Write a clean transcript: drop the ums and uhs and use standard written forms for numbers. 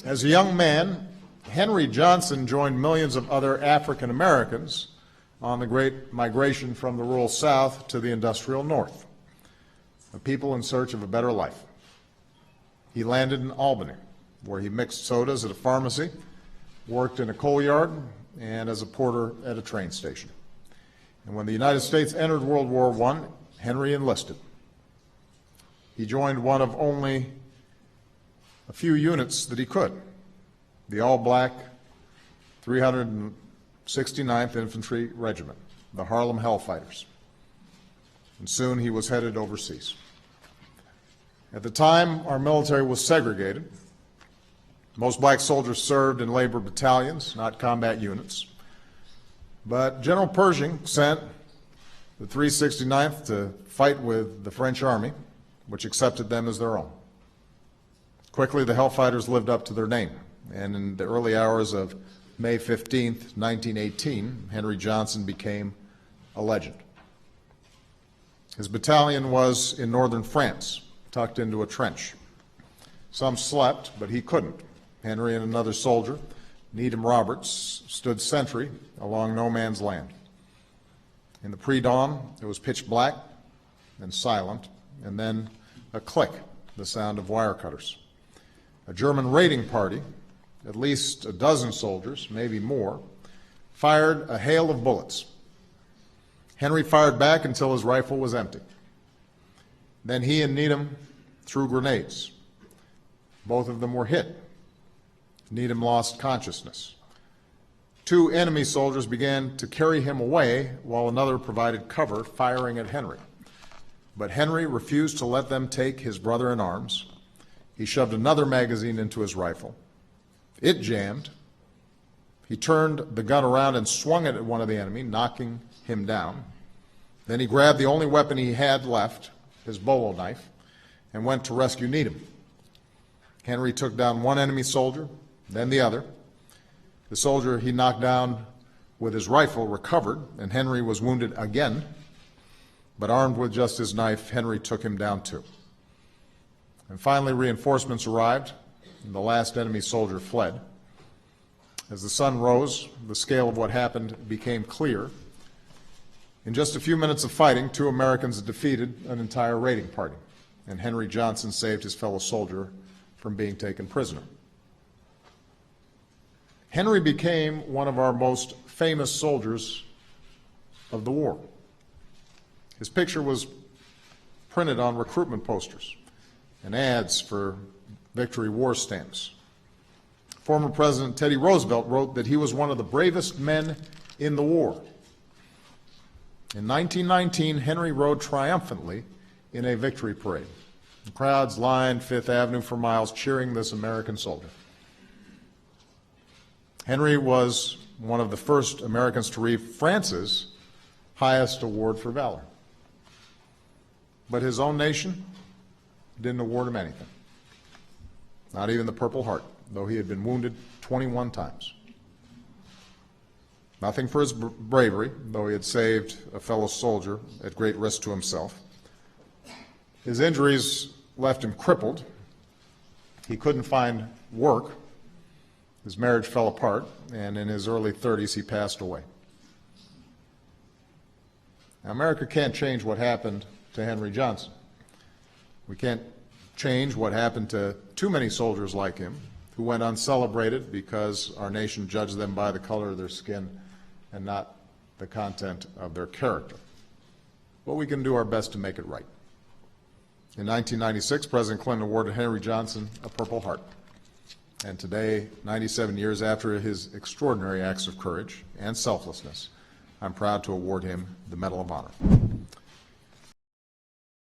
As a young man, Henry Johnson joined millions of other African Americans on the great migration from the rural South to the industrial North, a people in search of a better life. He landed in Albany, where he mixed sodas at a pharmacy, worked in a coal yard, and as a porter at a train station. And when the United States entered World War I, Henry enlisted. He joined one of only a few units that he could, the all-black 369th Infantry Regiment, the Harlem Hellfighters. And soon he was headed overseas. At the time, our military was segregated. Most black soldiers served in labor battalions, not combat units. But General Pershing sent the 369th to fight with the French Army, which accepted them as their own. Quickly, the Hellfighters lived up to their name, and in the early hours of May 15, 1918, Henry Johnson became a legend. His battalion was in northern France, tucked into a trench. Some slept, but he couldn't. Henry and another soldier, Needham Roberts, stood sentry along no man's land. In the pre-dawn, it was pitch black and silent, and then a click, the sound of wire cutters. A German raiding party, at least a dozen soldiers, maybe more, fired a hail of bullets. Henry fired back until his rifle was empty. Then he and Needham threw grenades. Both of them were hit. Needham lost consciousness. Two enemy soldiers began to carry him away while another provided cover, firing at Henry. But Henry refused to let them take his brother in arms. He shoved another magazine into his rifle. It jammed. He turned the gun around and swung it at one of the enemy, knocking him down. Then he grabbed the only weapon he had left, his bolo knife, and went to rescue Needham. Henry took down one enemy soldier, then the other. The soldier he knocked down with his rifle recovered, and Henry was wounded again. But armed with just his knife, Henry took him down too. And finally, reinforcements arrived, and the last enemy soldier fled. As the sun rose, the scale of what happened became clear. In just a few minutes of fighting, two Americans defeated an entire raiding party, and Henry Johnson saved his fellow soldier from being taken prisoner. Henry became one of our most famous soldiers of the war. His picture was printed on recruitment posters and ads for victory war stamps. Former President Teddy Roosevelt wrote that he was one of the bravest men in the war. In 1919, Henry rode triumphantly in a victory parade. The crowds lined Fifth Avenue for miles cheering this American soldier. Henry was one of the first Americans to receive France's highest award for valor. But his own nation didn't award him anything, not even the Purple Heart, though he had been wounded 21 times. Nothing for his bravery, though he had saved a fellow soldier at great risk to himself. His injuries left him crippled. He couldn't find work. His marriage fell apart, and in his early 30s, he passed away. Now, America can't change what happened to Henry Johnson. We can't change what happened to too many soldiers like him who went uncelebrated because our nation judged them by the color of their skin and not the content of their character. But we can do our best to make it right. In 1996, President Clinton awarded Henry Johnson a Purple Heart. And today, 97 years after his extraordinary acts of courage and selflessness, I'm proud to award him the Medal of Honor.